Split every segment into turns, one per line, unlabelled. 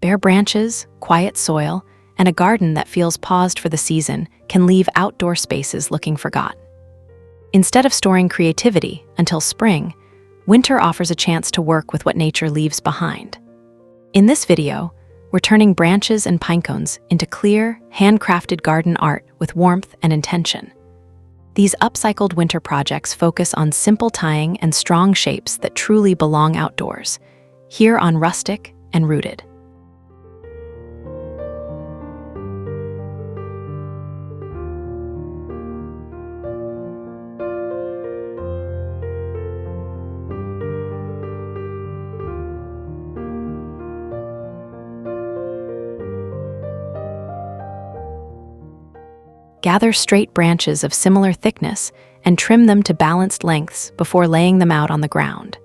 Bare branches, quiet soil, and a garden that feels paused for the season can leave outdoor spaces looking forgotten. Instead of storing creativity until spring, winter offers a chance to work with what nature leaves behind. In this video, we're turning branches and pinecones into clear, handcrafted garden art with warmth and intention. These upcycled winter projects focus on simple tying and strong shapes that truly belong outdoors, here on Rustic and Rooted. Gather straight branches of similar thickness and trim them to balanced lengths before laying them out on the ground.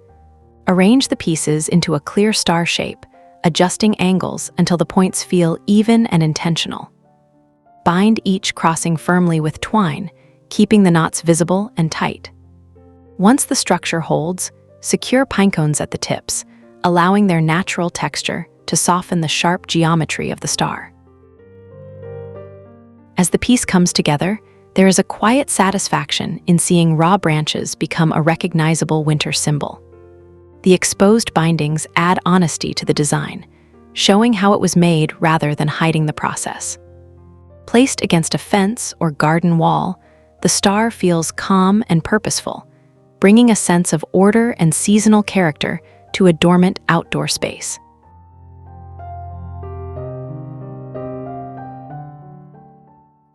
Arrange the pieces into a clear star shape, adjusting angles until the points feel even and intentional. Bind each crossing firmly with twine, keeping the knots visible and tight. Once the structure holds, secure pinecones at the tips, allowing their natural texture to soften the sharp geometry of the star. As the piece comes together, there is a quiet satisfaction in seeing raw branches become a recognizable winter symbol. The exposed bindings add honesty to the design, showing how it was made rather than hiding the process. Placed against a fence or garden wall, the star feels calm and purposeful, bringing a sense of order and seasonal character to a dormant outdoor space.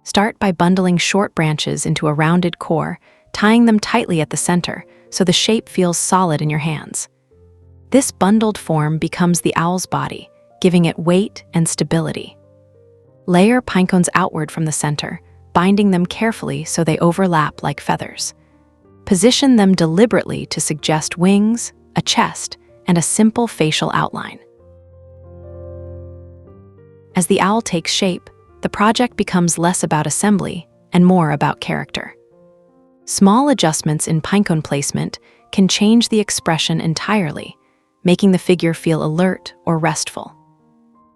Start by bundling short branches into a rounded core, tying them tightly at the center so the shape feels solid in your hands. This bundled form becomes the owl's body, giving it weight and stability. Layer pinecones outward from the center, binding them carefully so they overlap like feathers. Position them deliberately to suggest wings, a chest, and a simple facial outline. As the owl takes shape, the project becomes less about assembly and more about character. Small adjustments in pinecone placement can change the expression entirely, making the figure feel alert or restful.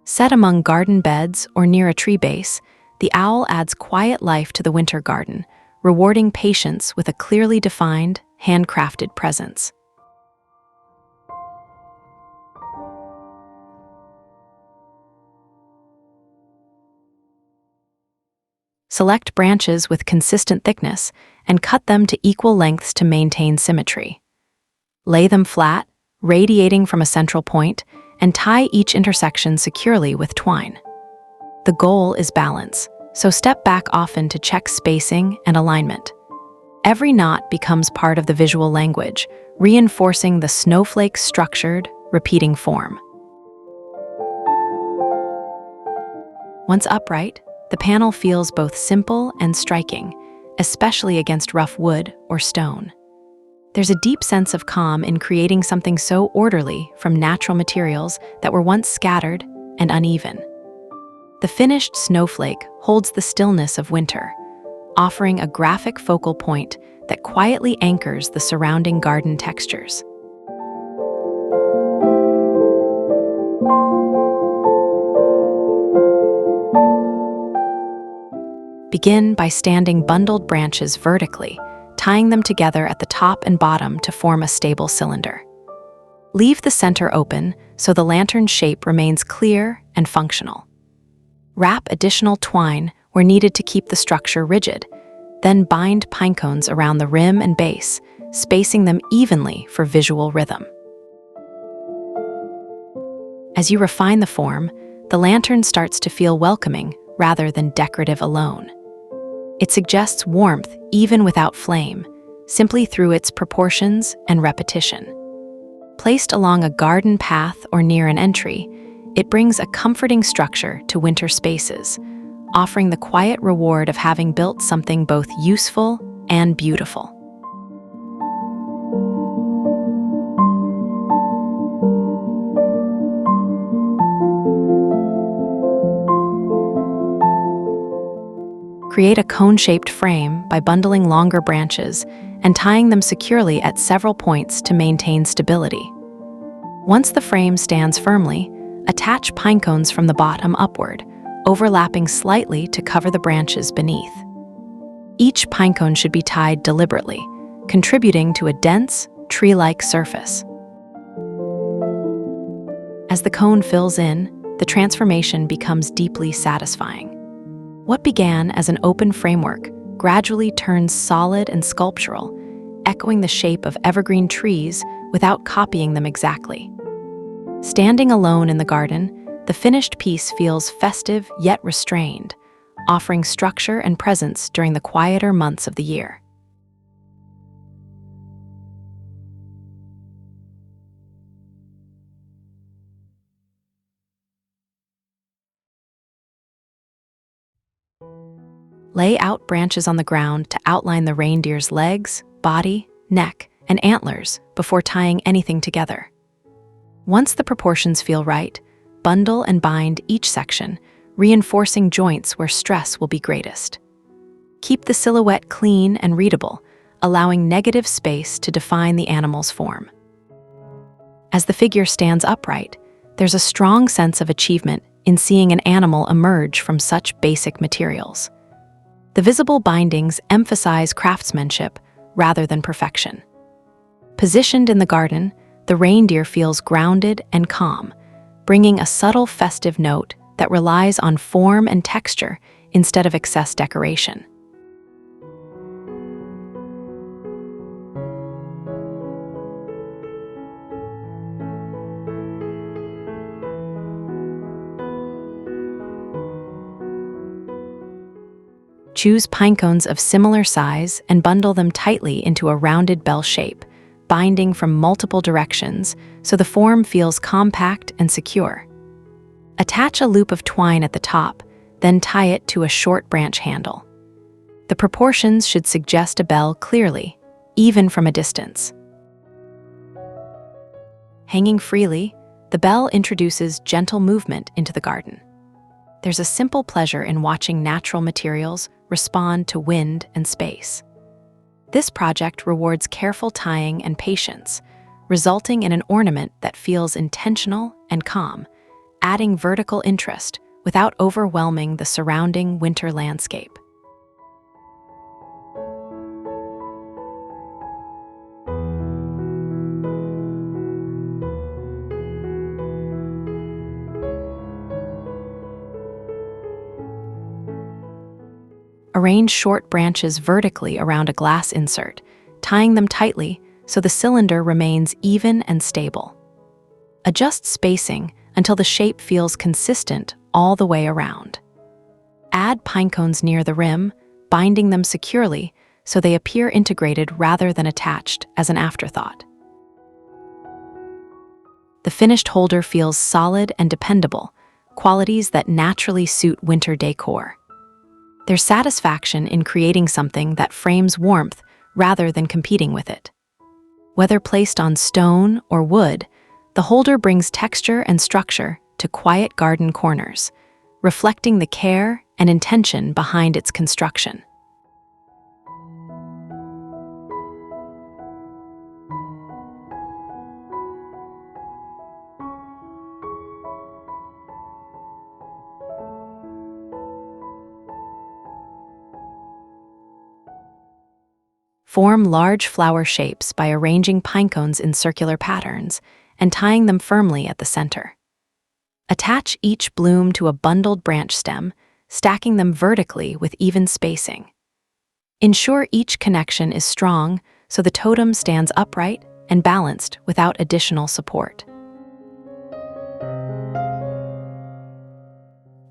Set among garden beds or near a tree base, the owl adds quiet life to the winter garden, rewarding patience with a clearly defined, handcrafted presence. Select branches with consistent thickness and cut them to equal lengths to maintain symmetry. Lay them flat, radiating from a central point, and tie each intersection securely with twine. The goal is balance, so step back often to check spacing and alignment. Every knot becomes part of the visual language, reinforcing the snowflake's structured, repeating form. Once upright, the panel feels both simple and striking, especially against rough wood or stone. There's a deep sense of calm in creating something so orderly from natural materials that were once scattered and uneven. The finished snowflake holds the stillness of winter, offering a graphic focal point that quietly anchors the surrounding garden textures. Begin by standing bundled branches vertically, tying them together at the top and bottom to form a stable cylinder. Leave the center open so the lantern shape remains clear and functional. Wrap additional twine where needed to keep the structure rigid, then bind pinecones around the rim and base, spacing them evenly for visual rhythm. As you refine the form, the lantern starts to feel welcoming rather than decorative alone. It suggests warmth even without flame, simply through its proportions and repetition. Placed along a garden path or near an entry, it brings a comforting structure to winter spaces, offering the quiet reward of having built something both useful and beautiful. Create a cone-shaped frame by bundling longer branches and tying them securely at several points to maintain stability. Once the frame stands firmly, Attach pine cones from the bottom upward, overlapping slightly to cover the branches beneath. Each pine cone should be tied deliberately, contributing to a dense, tree-like surface. As the cone fills in, the transformation becomes deeply satisfying. What began as an open framework gradually turns solid and sculptural, echoing the shape of evergreen trees without copying them exactly. Standing alone in the garden, the finished piece feels festive yet restrained, offering structure and presence during the quieter months of the year. Lay out branches on the ground to outline the reindeer's legs, body, neck, and antlers before tying anything together. Once the proportions feel right, bundle and bind each section, reinforcing joints where stress will be greatest. Keep the silhouette clean and readable, allowing negative space to define the animal's form. As the figure stands upright, there's a strong sense of achievement in seeing an animal emerge from such basic materials. The visible bindings emphasize craftsmanship rather than perfection. Positioned in the garden, the reindeer feels grounded and calm, bringing a subtle festive note that relies on form and texture instead of excess decoration. Choose pine cones of similar size and bundle them tightly into a rounded bell shape, binding from multiple directions so the form feels compact and secure. Attach a loop of twine at the top, then tie it to a short branch handle. The proportions should suggest a bell clearly, even from a distance. Hanging freely, the bell introduces gentle movement into the garden. There's a simple pleasure in watching natural materials respond to wind and space. This project rewards careful tying and patience, resulting in an ornament that feels intentional and calm, adding vertical interest without overwhelming the surrounding winter landscape. Arrange short branches vertically around a glass insert, tying them tightly so the cylinder remains even and stable. Adjust spacing until the shape feels consistent all the way around. Add pine cones near the rim, binding them securely so they appear integrated rather than attached as an afterthought. The finished holder feels solid and dependable, qualities that naturally suit winter decor. There's satisfaction in creating something that frames warmth rather than competing with it. Whether placed on stone or wood, the holder brings texture and structure to quiet garden corners, reflecting the care and intention behind its construction. Form large flower shapes by arranging pine cones in circular patterns and tying them firmly at the center. Attach each bloom to a bundled branch stem, stacking them vertically with even spacing. Ensure each connection is strong so the totem stands upright and balanced without additional support.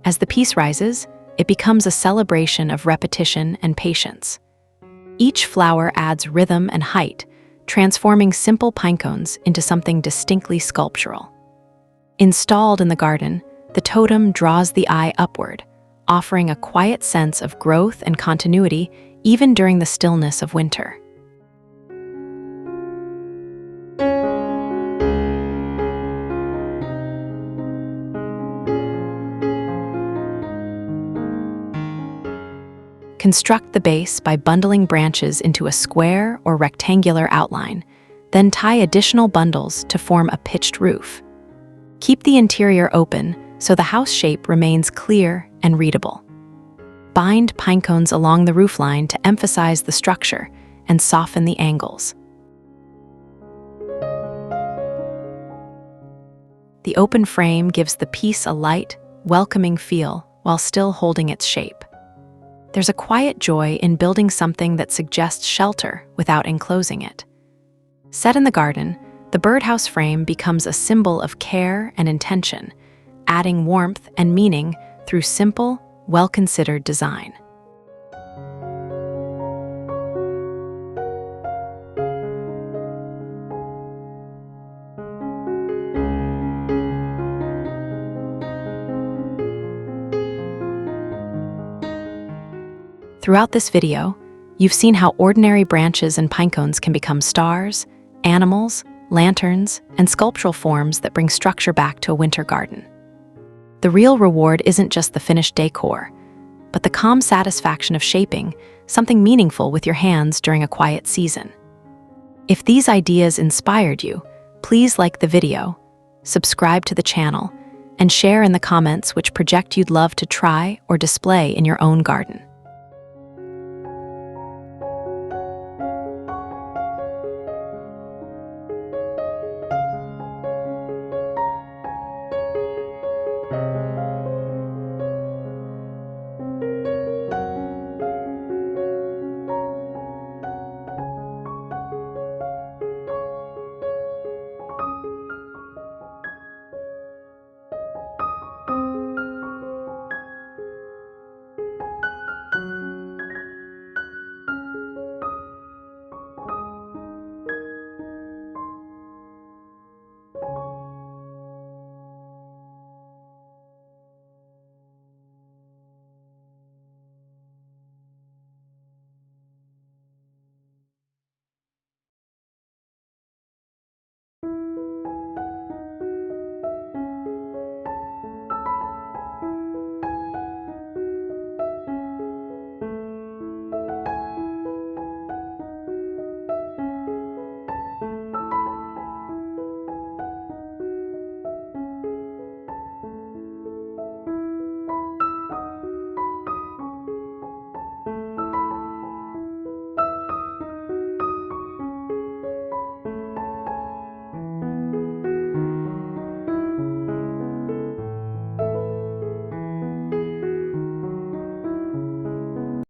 As the piece rises, it becomes a celebration of repetition and patience. Each flower adds rhythm and height, transforming simple pine cones into something distinctly sculptural. Installed in the garden, the totem draws the eye upward, offering a quiet sense of growth and continuity even during the stillness of winter. Construct the base by bundling branches into a square or rectangular outline, then tie additional bundles to form a pitched roof. Keep the interior open so the house shape remains clear and readable. Bind pinecones along the roofline to emphasize the structure and soften the angles. The open frame gives the piece a light, welcoming feel while still holding its shape. There's a quiet joy in building something that suggests shelter without enclosing it. Set in the garden, the birdhouse frame becomes a symbol of care and intention, adding warmth and meaning through simple, well-considered design. Throughout this video, you've seen how ordinary branches and pinecones can become stars, animals, lanterns, and sculptural forms that bring structure back to a winter garden. The real reward isn't just the finished decor, but the calm satisfaction of shaping something meaningful with your hands during a quiet season. If these ideas inspired you, please like the video, subscribe to the channel, and share in the comments which project you'd love to try or display in your own garden.